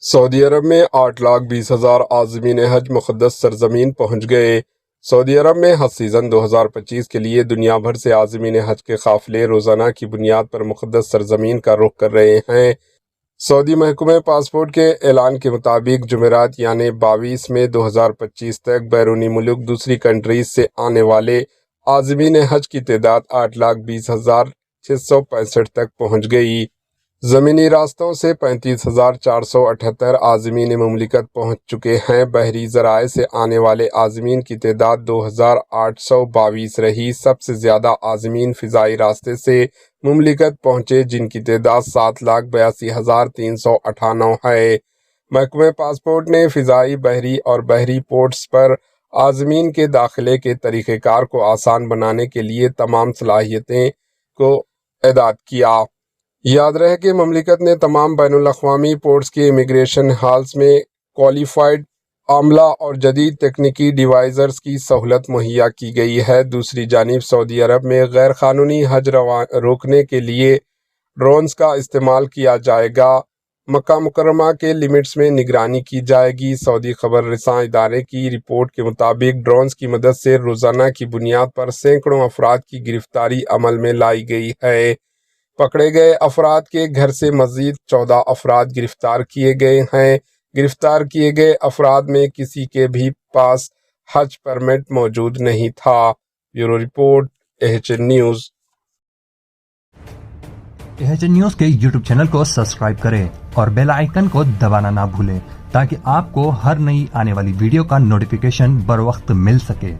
سعودی عرب میں 8,20,000 عازمین حج مقدس سرزمین پہنچ گئے۔ سعودی عرب میں حج سیزن 2025 کے لیے دنیا بھر سے عازمین حج کے قافلے روزانہ کی بنیاد پر مقدس سرزمین کا رخ کر رہے ہیں۔ سعودی محکمہ پاسپورٹ کے اعلان کے مطابق جمعرات یعنی 22 مئی 2025 تک بیرونی ملک دوسری کنٹریز سے آنے والے عازمین حج کی تعداد 8,20,665 تک پہنچ گئی۔ زمینی راستوں سے 35,478 عازمین مملکت پہنچ چکے ہیں۔ بحری ذرائع سے آنے والے عازمین کی تعداد 2,822 رہی۔ سب سے زیادہ عازمین فضائی راستے سے مملکت پہنچے، جن کی تعداد 7,82,398 ہے۔ محکمہ پاسپورٹ نے فضائی، بحری اور بحری پورٹس پر عازمین کے داخلے کے طریقہ کار کو آسان بنانے کے لیے تمام صلاحیتیں کو اعادہ کیا۔ یاد رہے کہ مملکت نے تمام بین الاقوامی پورٹس کے امیگریشن ہالز میں کوالیفائڈ عملہ اور جدید تکنیکی ڈیوائزرز کی سہولت مہیا کی گئی ہے۔ دوسری جانب سعودی عرب میں غیر قانونی حج روکنے کے لیے ڈرونز کا استعمال کیا جائے گا۔ مکہ مکرمہ کے لمٹس میں نگرانی کی جائے گی۔ سعودی خبر رساں ادارے کی رپورٹ کے مطابق ڈرونز کی مدد سے روزانہ کی بنیاد پر سینکڑوں افراد کی گرفتاری عمل میں لائی گئی ہے۔ پکڑے گئے افراد کے گھر سے مزید 14 افراد گرفتار کیے گئے ہیں۔ گرفتار کیے گئے افراد میں کسی کے بھی پاس حج پرمٹ موجود نہیں تھا۔ Bureau report AHN news. AHN news کے یوٹیوب چینل کو سبسکرائب کریں اور بیل آئیکن کو دبانا نہ بھولیں تاکہ آپ کو ہر نئی آنے والی ویڈیو کا نوٹیفیکیشن بر وقت مل سکے۔